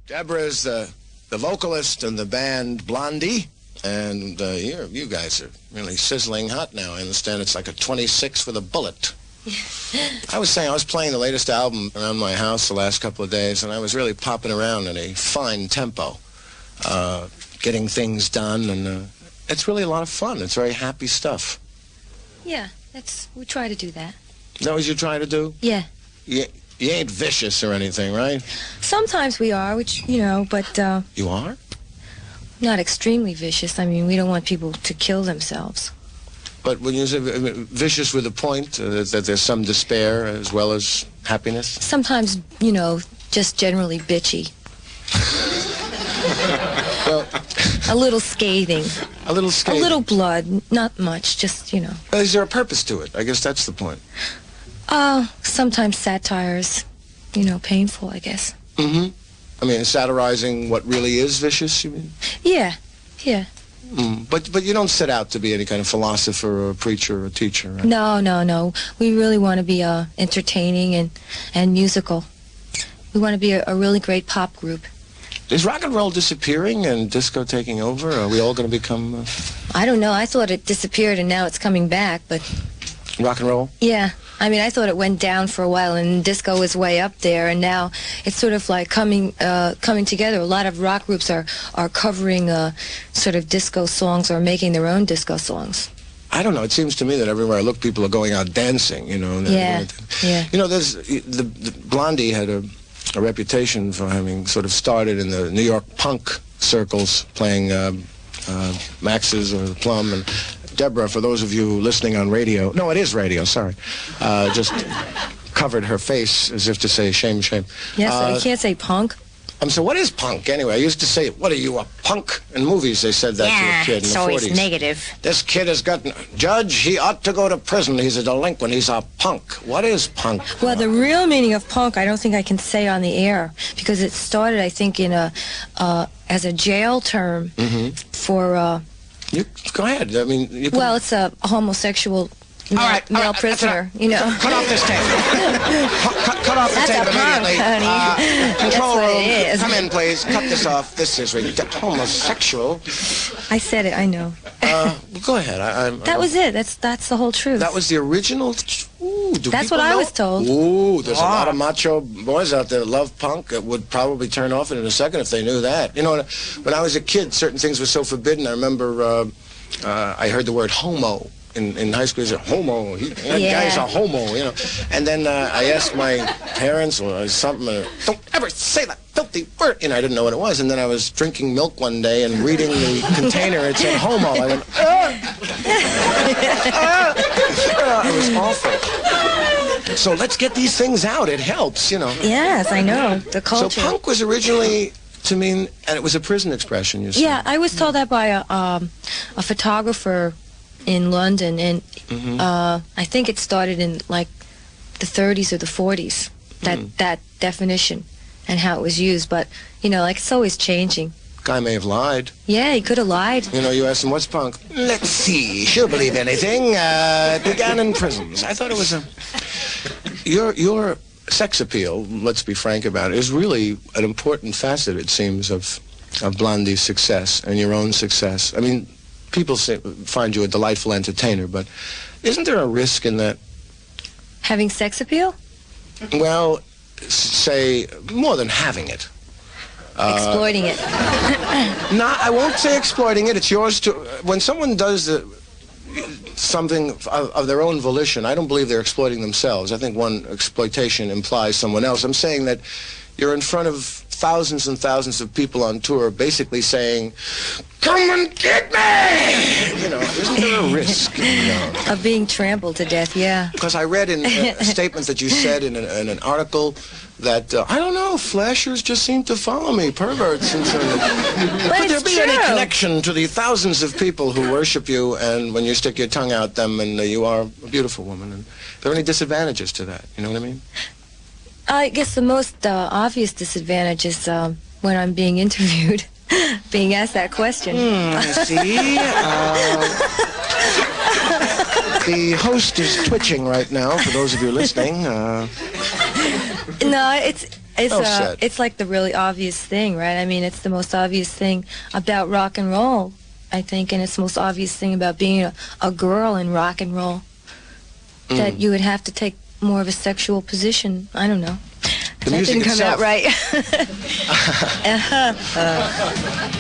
Deborah's the vocalist in the band Blondie, and you guys are really sizzling hot now. I understand it's like a 26 for the bullet. I was saying, I was playing the latest album around my house the last couple of days, and I was really popping around in a fine tempo, getting things done, and it's really a lot of fun. It's very happy stuff. Yeah, we try to do that. Is that what you try to do? Yeah. You ain't vicious or anything, right? Sometimes we are, which, but... You are? Not extremely vicious. I mean, we don't want people to kill themselves. But when you say vicious with a point, that there's some despair as well as happiness? Sometimes, just generally bitchy. Well, a little scathing. A little scathing? A little blood, not much, just, Is there a purpose to it? I guess that's the point. Sometimes satire's, painful, I guess. Mm-hmm. I mean, satirizing what really is vicious, you mean? Yeah. But you don't set out to be any kind of philosopher or a preacher or a teacher, right? No. We really want to be entertaining and musical. We want to be a really great pop group. Is rock and roll disappearing and disco taking over? Are we all going to become... I don't know. I thought it disappeared and now it's coming back, but... Rock and roll? Yeah. I mean, I thought it went down for a while, and disco was way up there, and now it's sort of like coming together. A lot of rock groups are covering sort of disco songs or making their own disco songs. I don't know. It seems to me that everywhere I look, people are going out dancing, Yeah. There's the Blondie had a reputation for having sort of started in the New York punk circles, playing Max's or the Plum, and Deborah, for those of you listening on radio, no, it is radio, sorry, just covered her face as if to say, shame, shame. Yes, you can't say punk. So what is punk, anyway? I used to say, what are you, a punk? In movies, they said that to a kid in the 40s. It's always negative. This kid has got... Judge, he ought to go to prison. He's a delinquent. He's a punk. What is punk? Well, the real meaning of punk, I don't think I can say on the air, because it started, I think, as a jail term for... Go ahead. I mean, you can... Well, it's a homosexual male prisoner, Cut off this tape. Cut off the That's tape a punk, immediately. honey. Control That's what room, it is. come in, please. Cut this off. This is homosexual. I said it, I know. Go ahead. That was it. That's the whole truth. That was the original... Ooh, that's what I was told. Ooh, there's a lot of macho boys out there that love punk that would probably turn off it in a second if they knew that. When I was a kid, certain things were so forbidden. I remember I heard the word homo. In high school, he said, homo, that guy's a homo, And then I asked my parents or something, don't ever say that filthy word. I didn't know what it was. And then I was drinking milk one day and reading the container, it said homo. I went, It was awful. So let's get these things out. It helps, Yes, I know. The culture. So punk was originally... to mean, and it was a prison expression, you said. Yeah, I was told that by a photographer in London, and I think it started in like the 30s or the 40s, that definition and how it was used, but it's always changing. Guy may have lied. Yeah, he could have lied. You asked him, what's punk? Let's see, she'll believe anything. It began in prisons. I thought it was your sex appeal, let's be frank about it, is really an important facet, it seems, of Blondie's success and your own success. I mean, people find you a delightful entertainer, but isn't there a risk in that? Having sex appeal? Well, say, more than having it. Exploiting it. No, I won't say exploiting it. It's yours to... When someone does something of their own volition, I don't believe they're exploiting themselves. I think one exploitation implies someone else. I'm saying that you're in front of thousands and thousands of people on tour basically saying, come and get me! Isn't there a risk? Of being trampled to death, yeah. Because I read in a statement that you said in an article that, I don't know, flashers just seem to follow me, perverts. And so, could there be any connection to the thousands of people who worship you and when you stick your tongue out them and you are a beautiful woman? And are there any disadvantages to that? You know what I mean? I guess the most obvious disadvantage is when I'm being interviewed, being asked that question. I see. The host is twitching right now, for those of you listening. No, It's like the really obvious thing, right? I mean, it's the most obvious thing about rock and roll, I think, and it's the most obvious thing about being a girl in rock and roll. That you would have to take more of a sexual position. I don't know. The that music didn't come itself. out right.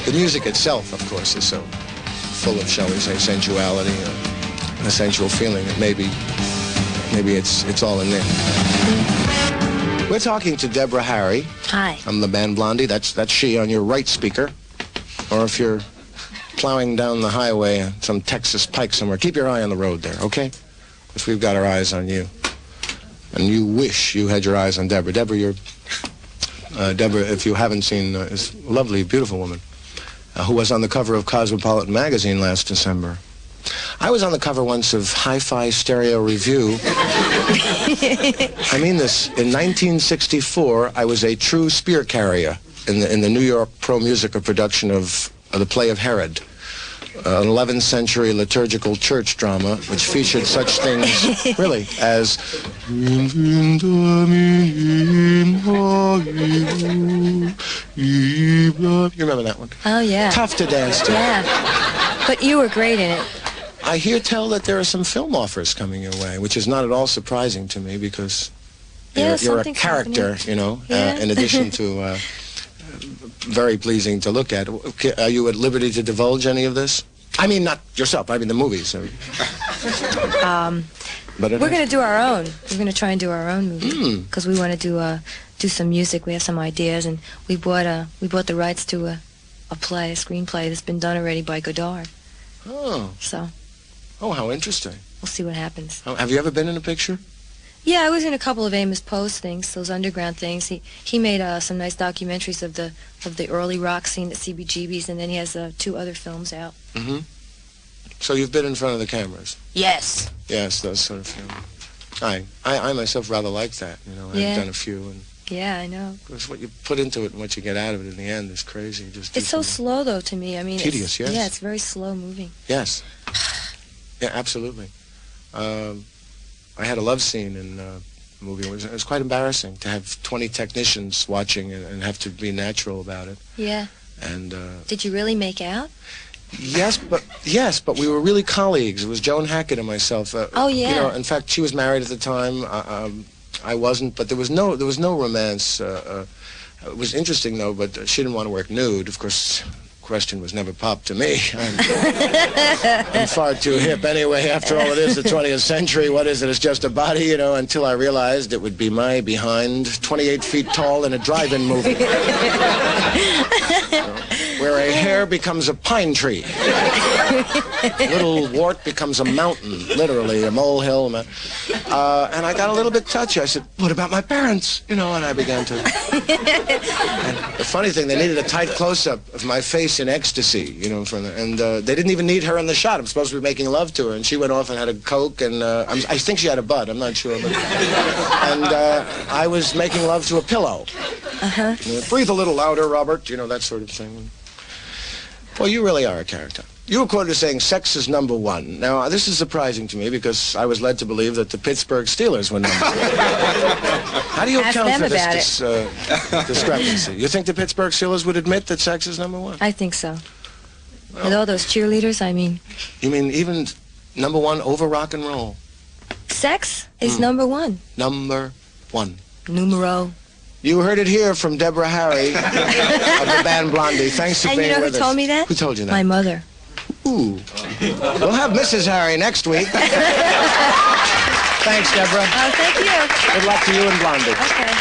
The music itself, of course, is so full of, shall we say, sensuality and a sensual feeling. Maybe it's all in there. We're talking to Deborah Harry. Hi. I'm the band Blondie. That's she on your right speaker. Or if you're plowing down the highway, some Texas pike somewhere, keep your eye on the road there, okay? Because we've got our eyes on you. And you wish you had your eyes on Deborah. Deborah, Deborah, if you haven't seen, is a lovely, beautiful woman who was on the cover of Cosmopolitan magazine last December. I was on the cover once of Hi-Fi Stereo Review. I mean this. In 1964, I was a true spear carrier in the New York Pro Musica production of the play of Herod, an 11th century liturgical church drama which featured such things, really, as... You remember that one? Oh, yeah. Tough to dance to. Yeah. But you were great in it. I hear tell that there are some film offers coming your way, which is not at all surprising to me because you're a character, you know, in addition to very pleasing to look at. Are you at liberty to divulge any of this? I mean, not yourself. I mean, the movies. But we're going to do our own. We're going to try and do our own movie because we want to do some music. We have some ideas, and we bought the rights to a screenplay that's been done already by Godard. Oh. So. Oh, how interesting. We'll see what happens. Have you ever been in a picture? Yeah, I was in a couple of Amos Poe's things, those underground things. He made some nice documentaries of the early rock scene at CBGB's, and then he has 2 other films out. Mm-hmm. So you've been in front of the cameras? Yes. Yes, those sort of films. I myself rather like that. You know, I've done a few. And yeah, I know. because what you put into it and what you get out of it in the end is crazy. It's so slow, though, to me. I mean, tedious, yes. Yeah, it's very slow moving. Yes. Yeah, absolutely. I had a love scene in a movie. It was quite embarrassing to have 20 technicians watching and have to be natural about it. Yeah. And did you really make out? Yes, but we were really colleagues. It was Joan Hackett and myself. Oh yeah. You know, in fact, she was married at the time. I wasn't, but there was no romance. It was interesting though, but she didn't want to work nude. Of course, question was never popped to me. I'm far too hip anyway. After all, it is the 20th century. What is it? It's just a body, you know, until I realized it would be my behind, 28 feet tall in a drive-in movie. Where a hair becomes a pine tree. A little wart becomes a mountain, literally, a molehill. And I got a little bit touchy. I said, what about my parents? You know, and I began to... And the funny thing, they needed a tight close-up of my face in ecstasy, you know, and they didn't even need her in the shot. I'm supposed to be making love to her, and she went off and had a Coke, and I think she had a bud, I'm not sure. But, and I was making love to a pillow. Uh-huh. You know, breathe a little louder, Robert, you know, that sort of thing. Well, you really are a character. You were quoted as saying sex is number 1. Now, this is surprising to me because I was led to believe that the Pittsburgh Steelers were number 1. How do you account for this discrepancy? You think the Pittsburgh Steelers would admit that sex is number 1? I think so. Well, with all those cheerleaders, I mean... You mean even number 1 over rock and roll? Sex is number 1. Number 1. Numero. You heard it here from Deborah Harry of the band Blondie. Thanks for being with us. And you know who told me that? Who told you that? My mother. Ooh. We'll have Mrs. Harry next week. Thanks, Deborah. Oh, thank you. Good luck to you and Blondie. Okay.